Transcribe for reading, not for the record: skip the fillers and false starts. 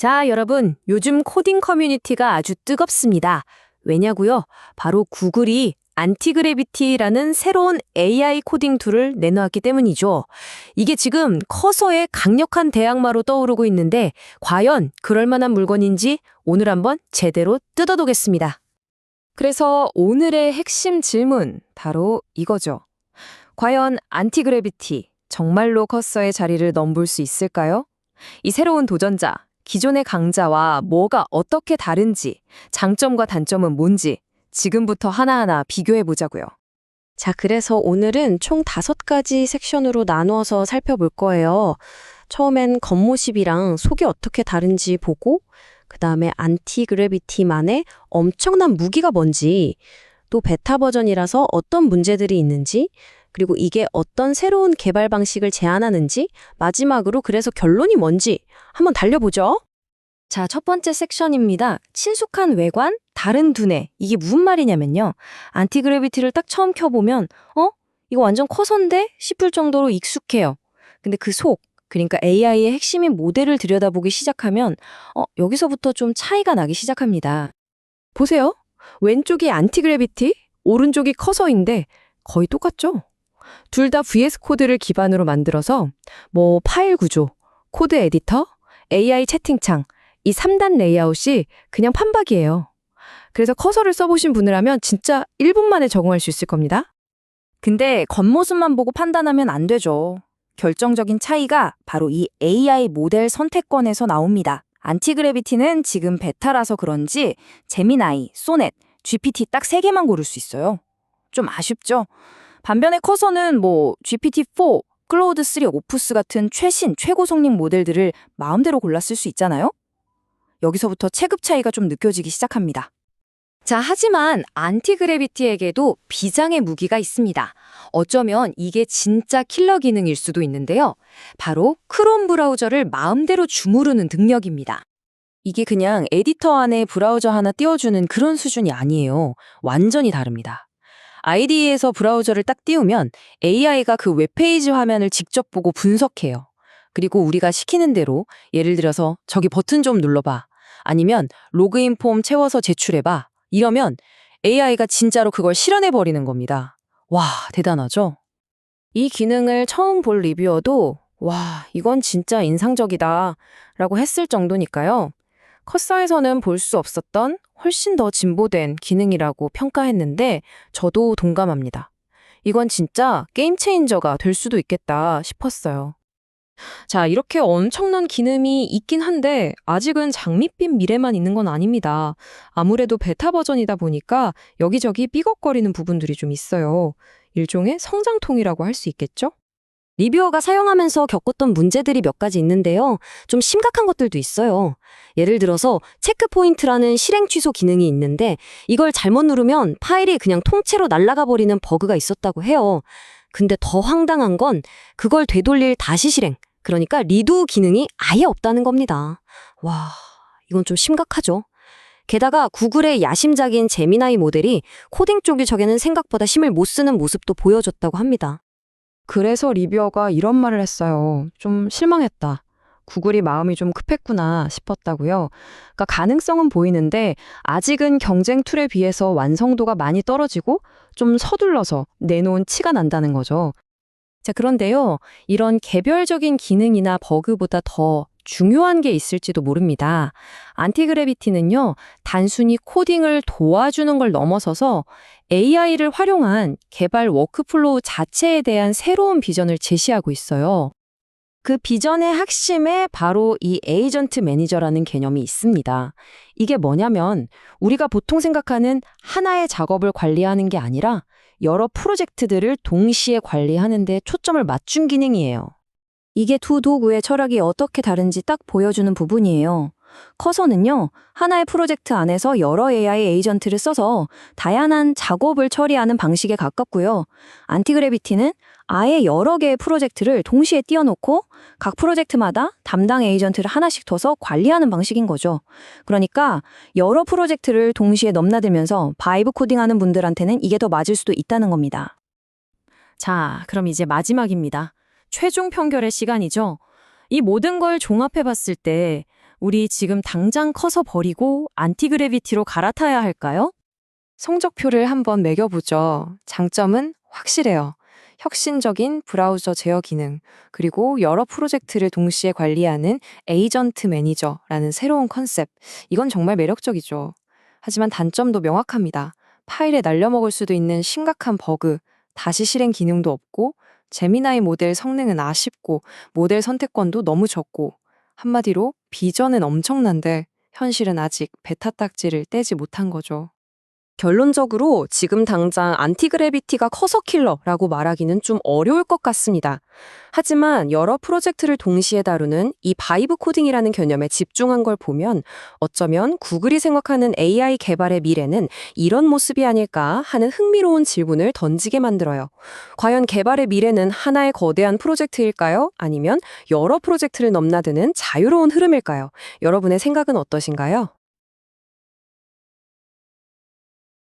자, 여러분, 요즘 코딩 커뮤니티가 아주 뜨겁습니다. 왜냐고요? 바로 구글이 안티그래비티라는 새로운 AI 코딩 툴을 내놓았기 때문이죠. 이게 지금 커서의 강력한 대항마로 떠오르고 있는데 과연 그럴 만한 물건인지 오늘 한번 제대로 뜯어보겠습니다. 그래서 오늘의 핵심 질문, 바로 이거죠. 과연 안티그래비티, 정말로 커서의 자리를 넘볼 수 있을까요? 이 새로운 도전자, 기존의 강자와 뭐가 어떻게 다른지, 장점과 단점은 뭔지 지금부터 하나하나 비교해 보자고요. 자, 그래서 오늘은 총 5가지 섹션으로 나누어서 살펴볼 거예요. 처음엔 겉모습이랑 속이 어떻게 다른지 보고, 그 다음에 안티그래비티만의 엄청난 무기가 뭔지, 또 베타 버전이라서 어떤 문제들이 있는지, 그리고 이게 어떤 새로운 개발 방식을 제안하는지, 마지막으로 그래서 결론이 뭔지 한번 달려보죠. 자, 첫 번째 섹션입니다. 친숙한 외관, 다른 두뇌. 이게 무슨 말이냐면요. 안티그래비티를 딱 처음 켜보면 이거 완전 커서인데? 싶을 정도로 익숙해요. 근데 그 속, 그러니까 AI의 핵심인 모델을 들여다보기 시작하면 여기서부터 좀 차이가 나기 시작합니다. 보세요. 왼쪽이 안티그래비티, 오른쪽이 커서인데 거의 똑같죠? 둘 다 VS 코드를 기반으로 만들어서 파일 구조, 코드 에디터, AI 채팅창, 이 3단 레이아웃이 그냥 판박이에요. 그래서 커서를 써보신 분이라면 진짜 1분 만에 적응할 수 있을 겁니다. 근데 겉모습만 보고 판단하면 안 되죠. 결정적인 차이가 바로 이 AI 모델 선택권에서 나옵니다. 안티그래비티는 지금 베타라서 그런지 제미나이, 소넷, GPT 딱 3개만 고를 수 있어요. 좀 아쉽죠? 반면에 커서는 GPT-4, 클로우드3 오프스 같은 최신, 최고 성능 모델들을 마음대로 골라 쓸 수 있잖아요? 여기서부터 체급 차이가 좀 느껴지기 시작합니다. 자, 하지만 안티그래비티에게도 비장의 무기가 있습니다. 어쩌면 이게 진짜 킬러 기능일 수도 있는데요. 바로 크롬 브라우저를 마음대로 주무르는 능력입니다. 이게 그냥 에디터 안에 브라우저 하나 띄워주는 그런 수준이 아니에요. 완전히 다릅니다. IDE에서 브라우저를 딱 띄우면 AI가 그 웹페이지 화면을 직접 보고 분석해요. 그리고 우리가 시키는 대로 예를 들어서 저기 버튼 좀 눌러봐. 아니면 로그인 폼 채워서 제출해봐. 이러면 AI가 진짜로 그걸 실현해버리는 겁니다. 와, 대단하죠? 이 기능을 처음 볼 리뷰어도 와, 이건 진짜 인상적이다 라고 했을 정도니까요. 커서에서는 볼 수 없었던 훨씬 더 진보된 기능이라고 평가했는데 저도 동감합니다. 이건 진짜 게임 체인저가 될 수도 있겠다 싶었어요. 자, 이렇게 엄청난 기능이 있긴 한데 아직은 장밋빛 미래만 있는 건 아닙니다. 아무래도 베타 버전이다 보니까 여기저기 삐걱거리는 부분들이 좀 있어요. 일종의 성장통이라고 할 수 있겠죠? 리뷰어가 사용하면서 겪었던 문제들이 몇 가지 있는데요. 좀 심각한 것들도 있어요. 예를 들어서 체크 포인트라는 실행 취소 기능이 있는데 이걸 잘못 누르면 파일이 그냥 통째로 날아가 버리는 버그가 있었다고 해요. 근데 더 황당한 건 그걸 되돌릴 다시 실행, 그러니까 리도 기능이 아예 없다는 겁니다. 와, 이건 좀 심각하죠. 게다가 구글의 야심작인 제미나이 모델이 코딩 쪽에는 생각보다 힘을 못 쓰는 모습도 보여줬다고 합니다. 그래서 리뷰어가 이런 말을 했어요. 좀 실망했다. 구글이 마음이 좀 급했구나 싶었다고요. 그러니까 가능성은 보이는데 아직은 경쟁 툴에 비해서 완성도가 많이 떨어지고 좀 서둘러서 내놓은 티가 난다는 거죠. 자, 그런데요. 이런 개별적인 기능이나 버그보다 더 중요한 게 있을지도 모릅니다. 안티그래비티는요, 단순히 코딩을 도와주는 걸 넘어서서 AI를 활용한 개발 워크플로우 자체에 대한 새로운 비전을 제시하고 있어요. 그 비전의 핵심에 바로 이 에이전트 매니저라는 개념이 있습니다. 이게 뭐냐면 우리가 보통 생각하는 하나의 작업을 관리하는 게 아니라 여러 프로젝트들을 동시에 관리하는 데 초점을 맞춘 기능이에요. 이게 두 도구의 철학이 어떻게 다른지 딱 보여주는 부분이에요. 커서는요, 하나의 프로젝트 안에서 여러 AI 에이전트를 써서 다양한 작업을 처리하는 방식에 가깝고요. 안티그래비티는 아예 여러 개의 프로젝트를 동시에 띄워놓고 각 프로젝트마다 담당 에이전트를 하나씩 둬서 관리하는 방식인 거죠. 그러니까 여러 프로젝트를 동시에 넘나들면서 바이브 코딩하는 분들한테는 이게 더 맞을 수도 있다는 겁니다. 자, 그럼 이제 마지막입니다. 최종 평결의 시간이죠. 이 모든 걸 종합해 봤을 때 우리 지금 당장 커서 버리고 안티그래비티로 갈아타야 할까요? 성적표를 한번 매겨보죠. 장점은 확실해요. 혁신적인 브라우저 제어 기능, 그리고 여러 프로젝트를 동시에 관리하는 에이전트 매니저라는 새로운 컨셉. 이건 정말 매력적이죠. 하지만 단점도 명확합니다. 파일에 날려먹을 수도 있는 심각한 버그, 다시 실행 기능도 없고, 제미나이 모델 성능은 아쉽고, 모델 선택권도 너무 적고, 한마디로 비전은 엄청난데, 현실은 아직 베타 딱지를 떼지 못한 거죠. 결론적으로 지금 당장 안티그래비티가 커서 킬러라고 말하기는 좀 어려울 것 같습니다. 하지만 여러 프로젝트를 동시에 다루는 이 바이브 코딩이라는 개념에 집중한 걸 보면 어쩌면 구글이 생각하는 AI 개발의 미래는 이런 모습이 아닐까 하는 흥미로운 질문을 던지게 만들어요. 과연 개발의 미래는 하나의 거대한 프로젝트일까요? 아니면 여러 프로젝트를 넘나드는 자유로운 흐름일까요? 여러분의 생각은 어떠신가요?